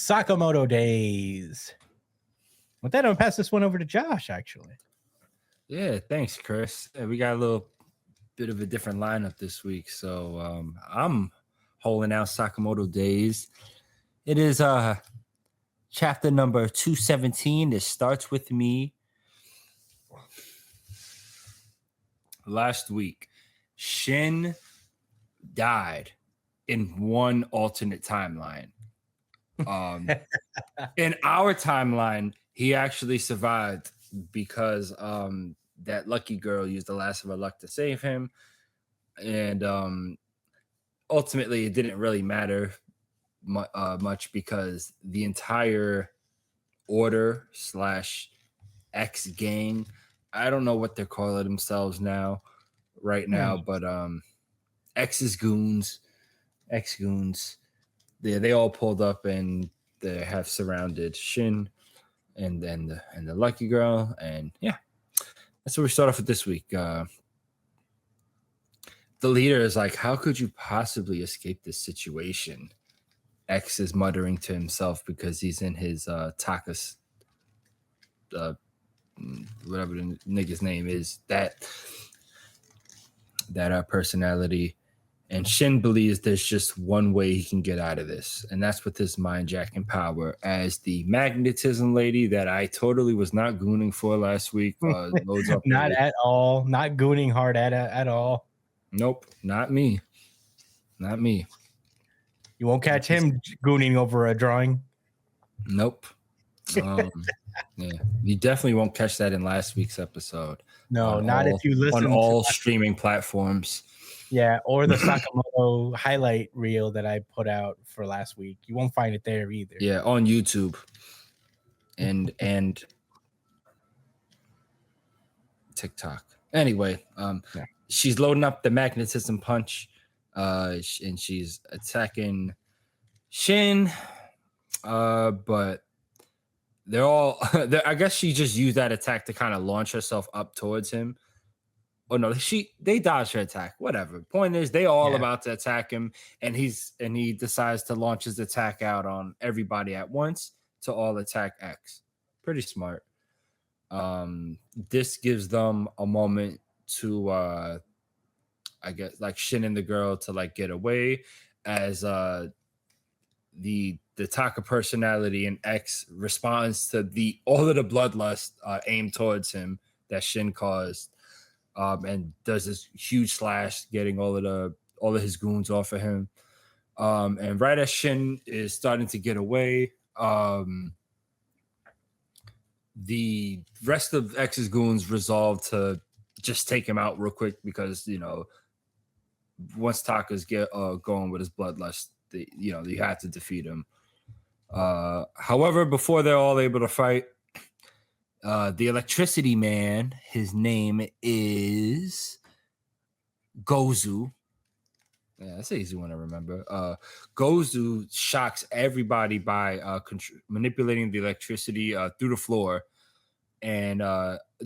Sakamoto days. With that, I'm gonna pass this one over to Josh, actually. Yeah, thanks, Chris. We got a little bit of a different lineup this week. So I'm holding out Sakamoto days. It is chapter number 217. It starts with me. Last week, Shin died in one alternate timeline. In our timeline, he actually survived because that lucky girl used the last of her luck to save him. And ultimately, it didn't really matter much because the entire order / X gang, I don't know what they're calling themselves right now, but X's goons, X goons, they all pulled up and they have surrounded Shin and then the lucky girl, and yeah, that's where we start off with this week. The leader is like, how could you possibly escape this situation? X is muttering to himself because he's in his Taka's whatever the nigga's name is, that personality. And Shin believes there's just one way he can get out of this, and that's with his mind jacking power as the magnetism lady that I totally was not gooning for last week. Loads up Not at all. Not gooning hard at all. Nope, not me. Not me. You won't catch him gooning over a drawing. Nope. Yeah, you definitely won't catch that in last week's episode. No, not if you listen on all streaming platforms. Yeah, or the Sakamoto highlight reel that I put out for last week. You won't find it there either. Yeah, on YouTube and TikTok. Anyway, she's loading up the magnetism punch, and she's attacking Shin, but they're all. I guess she just used that attack to kind of launch herself up towards him. Oh no, they dodged her attack. Whatever. Point is, they all about to attack him, and he decides to launch his attack out on everybody at once to all attack X. Pretty smart. This gives them a moment to I guess like Shin and the girl to like get away as the Taka personality and X responds to all of the bloodlust aimed towards him that Shin caused. And does this huge slash, getting all of his goons off of him. And right as Shin is starting to get away, the rest of X's goons resolve to just take him out real quick because, once Taka's get going with his bloodlust, you have to defeat him. However, before they're all able to fight, the electricity man, his name is Gozu. Yeah, that's an easy one to remember. Gozu shocks everybody by manipulating the electricity through the floor, and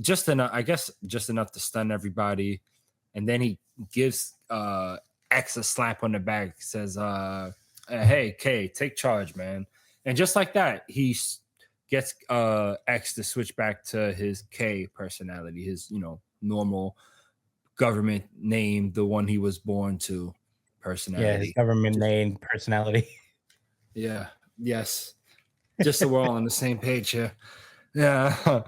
just enough to stun everybody. And then he gives X a slap on the back, says, "Hey, K, take charge, man." And just like that, he gets X to switch back to his K personality, his normal government name, the one he was born to personality. Yeah, his government name personality. Yeah. Yes. Just so we're all on the same page here. Yeah.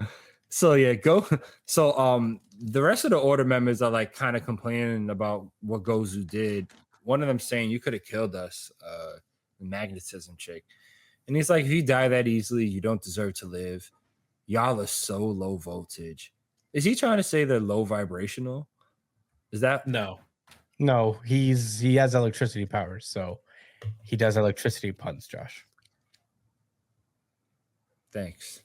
So yeah, the rest of the order members are like kind of complaining about what Gozu did. One of them saying, "You could have killed us," the magnetism chick. And he's like, if you die that easily, you don't deserve to live. Y'all are so low voltage. Is he trying to say they're low vibrational? Is that? No, he has electricity powers, so he does electricity puns, Josh. Thanks.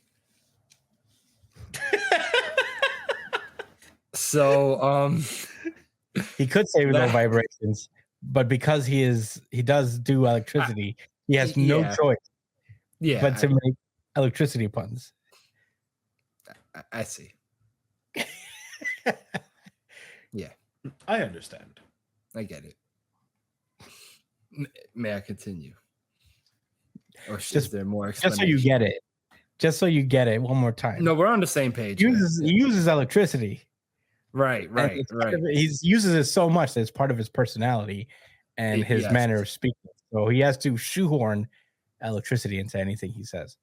So, he could say low vibrations, but because he does do electricity, he has no choice. Yeah, but to make electricity puns. I see. Yeah, I understand. I get it. May I continue? Or is there more just so you get it. Just so you get it one more time. No, we're on the same page. He uses electricity. Right. He uses it so much that it's part of his personality and his manner of speaking. So he has to shoehorn electricity into anything he says.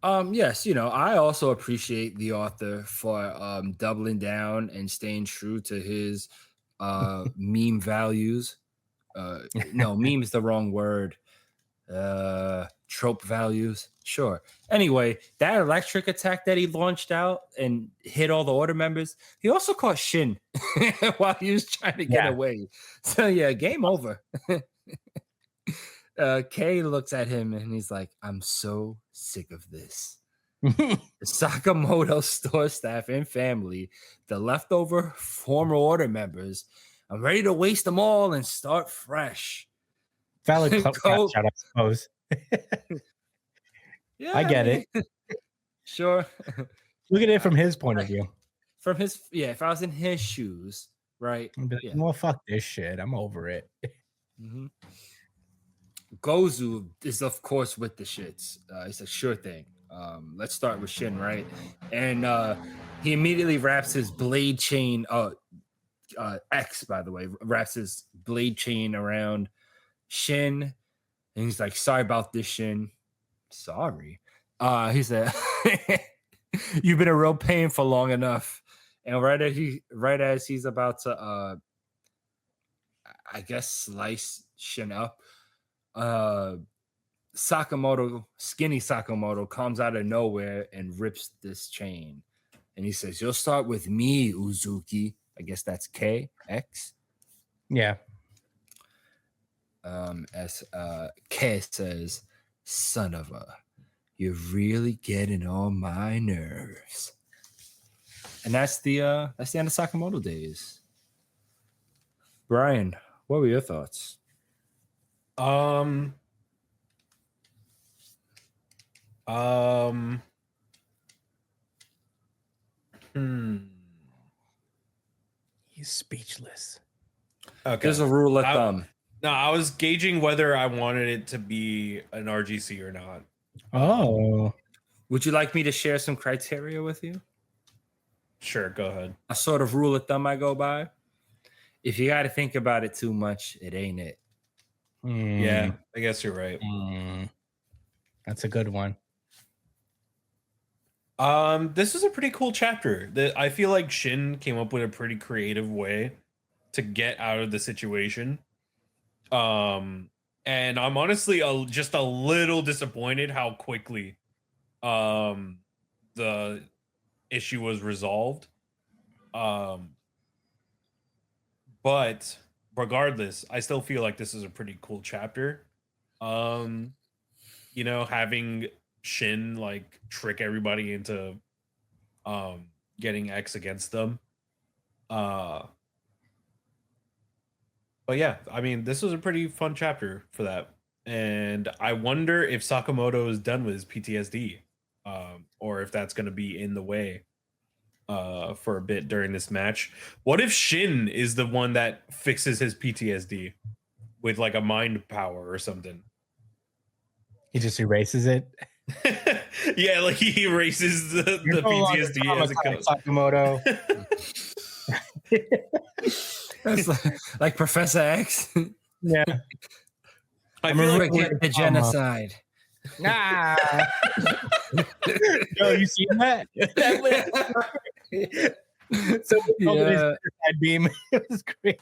Yes, I also appreciate the author for doubling down and staying true to his meme values. No, meme is the wrong word. Trope values. Sure. Anyway, that electric attack that he launched out and hit all the order members, he also caught Shin while he was trying to get away. So yeah, game over. Kay looks at him and he's like, I'm so sick of this. The Sakamoto store staff and family, the leftover former order members, I'm ready to waste them all and start fresh. Valid shot, I suppose. Yeah, I get it. Sure. Look at it from his point of view. From his, if I was in his shoes, right? I'd be like, well, fuck this shit. I'm over it. Mm-hmm. Gozu is, of course, with the shits. It's a sure thing. Let's start with Shin, right? And he immediately wraps his blade chain. X, by the way, wraps his blade chain around Shin, and he's like, "Sorry about this, Shin. Sorry." He said, "You've been a real pain for long enough." And right as he's about to, I guess, slice Shin up, Sakamoto, skinny Sakamoto, comes out of nowhere and rips this chain, and he says, "You'll start with me, Uzuki." I guess that's KX. Yeah. As K says, "Son of a, you're really getting on my nerves." And that's the end of Sakamoto days. Brian, what were your thoughts? He's speechless. Okay. There's a rule of thumb. No, I was gauging whether I wanted it to be an RGC or not. Oh. Would you like me to share some criteria with you? Sure, go ahead. A sort of rule of thumb I go by. If you got to think about it too much, it ain't it. Yeah, I guess you're right. That's a good one. This is a pretty cool chapter. I feel like Shin came up with a pretty creative way to get out of the situation. And I'm honestly just a little disappointed how quickly the issue was resolved. But regardless, I still feel like this is a pretty cool chapter. Having Shin like trick everybody into getting X against them. But yeah, I mean, this was a pretty fun chapter for that. And I wonder if Sakamoto is done with his PTSD, or if that's going to be in the way for a bit during this match. What if Shin is the one that fixes his PTSD with like a mind power or something? He just erases it. Yeah, like he erases the PTSD as it goes. Sakamoto. That's like Professor X. Yeah. I feel like the genocide. Nah. Yo, you seen that? So yeah. Beam. It was great.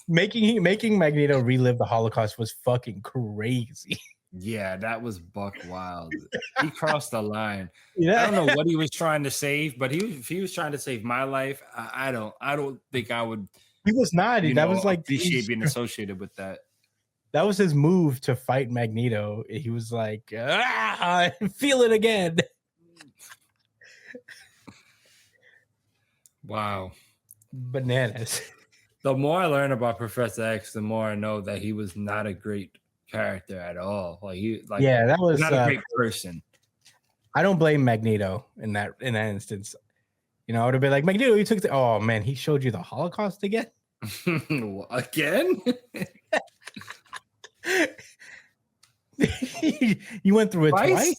Making Magneto relive the Holocaust was fucking crazy. Yeah, that was buck wild. He crossed the line. Yeah. I don't know what he was trying to save, but if he was trying to save my life, I don't think I would. He was not. That was like appreciate being associated with that. That was his move to fight Magneto. He was like, feel it again. Wow. Bananas. The more I learn about Professor X, the more I know that he was not a great character at all. That was not a great person. I don't blame Magneto in that instance. I would have been like, Magneto, you took oh man, he showed you the Holocaust again? Again? You went through it twice?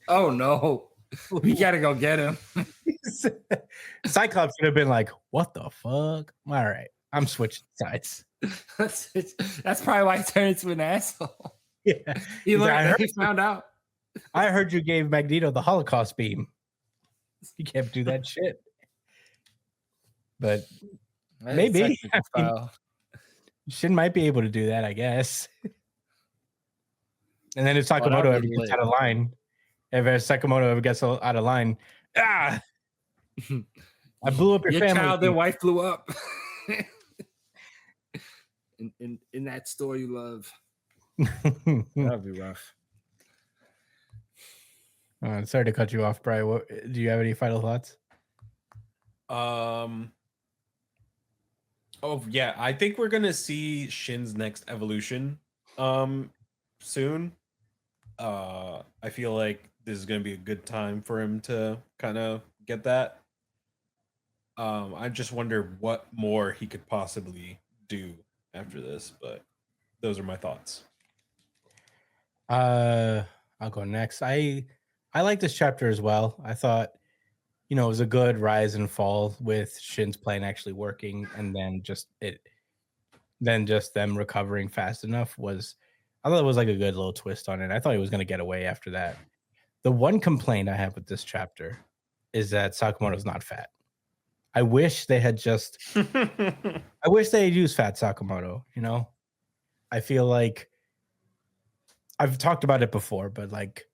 Oh no. We gotta go get him. Cyclops would have been like, what the fuck? All right, I'm switching sides. That's probably why he turned into an asshole. Yeah. He found out. I heard you gave Magneto the Holocaust beam. You can't do that shit. But maybe. Shin might be able to do that, I guess. And then if Sakamoto ever gets out of line, I blew up your family. Child and wife blew up. in that store you love. That'd be rough. Sorry to cut you off, Brian. Do you have any final thoughts? Oh yeah, I think we're gonna see Shin's next evolution soon. I feel like this is gonna be a good time for him to kind of get that. I just wonder what more he could possibly do after this, but those are my thoughts. I'll go next. I like this chapter as well. I thought, it was a good rise and fall with Shin's plan actually working, and then just them recovering fast enough I thought it was like a good little twist on it. I thought he was going to get away after that. The one complaint I have with this chapter is that Sakamoto's not fat. I wish they had used fat Sakamoto, I feel like I've talked about it before, but like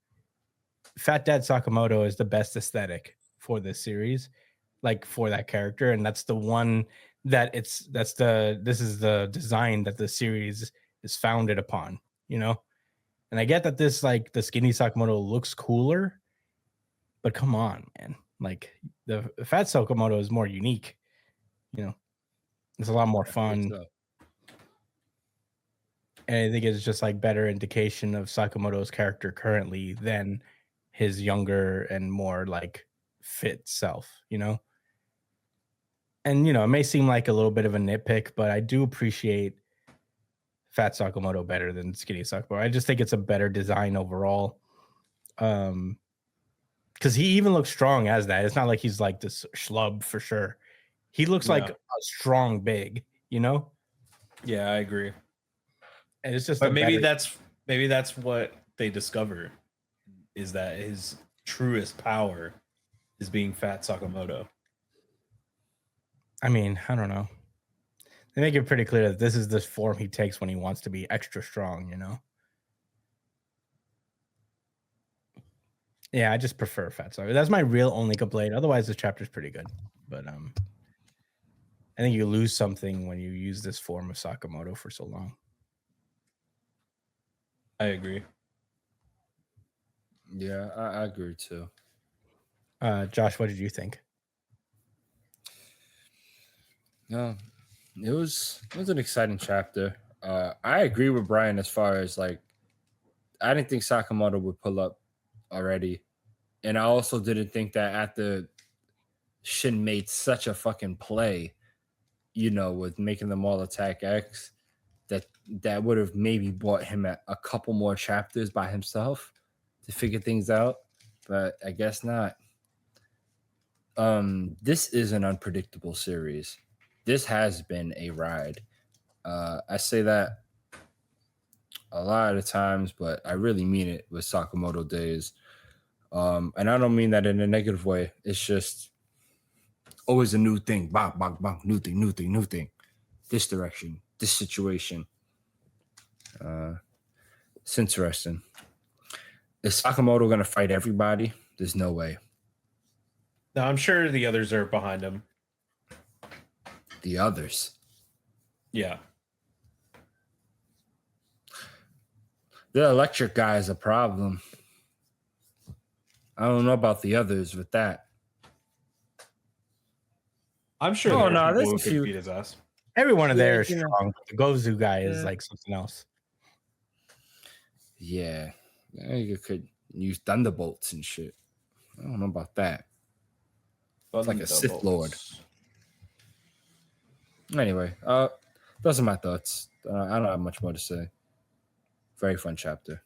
Fat Dad Sakamoto is the best aesthetic for this series, like for that character. And that's the one this is the design that the series is founded upon, And I get that this, like, the skinny Sakamoto looks cooler, but come on, man. Like, the fat Sakamoto is more unique, It's a lot more fun. And I think it's just like better indication of Sakamoto's character currently than his younger and more like fit self, And, it may seem like a little bit of a nitpick, but I do appreciate Fat Sakamoto better than Skinny Sakamoto. I just think it's a better design overall. Because he even looks strong as that. It's not like he's like this schlub for sure. He looks like a strong big, Yeah, I agree. And it's just, but maybe that's what they discover, is that his truest power is being Fat Sakamoto. I mean, I don't know. They make it pretty clear that this is the form he takes when he wants to be extra strong, Yeah, I just prefer Fat Sakamoto. That's my real only complaint. Otherwise, this chapter is pretty good. But I think you lose something when you use this form of Sakamoto for so long. I agree. Yeah, I agree too. Josh, what did you think? No, it was an exciting chapter. I agree with Brian as far as like, I didn't think Sakamoto would pull up already, and I also didn't think that after Shin made such a fucking play, with making them all attack X, that would have maybe bought him a couple more chapters by himself to figure things out, but I guess not. This is an unpredictable series. This has been a ride. I say that a lot of times, but I really mean it with Sakamoto days. And I don't mean that in a negative way. It's just always a new thing. Bang, bang, bang. New thing. This direction, this situation. It's interesting. Is Sakamoto going to fight everybody? There's no way. No, I'm sure the others are behind him. The others? Yeah. The electric guy is a problem. I don't know about the others with that. I'm sure there are people who could beat his ass. Everyone in there is strong. The Gozu guy is like something else. Yeah. You could use thunderbolts and shit. I don't know about that. It's like a Sith Lord. Anyway, those are my thoughts. I don't have much more to say. Very fun chapter.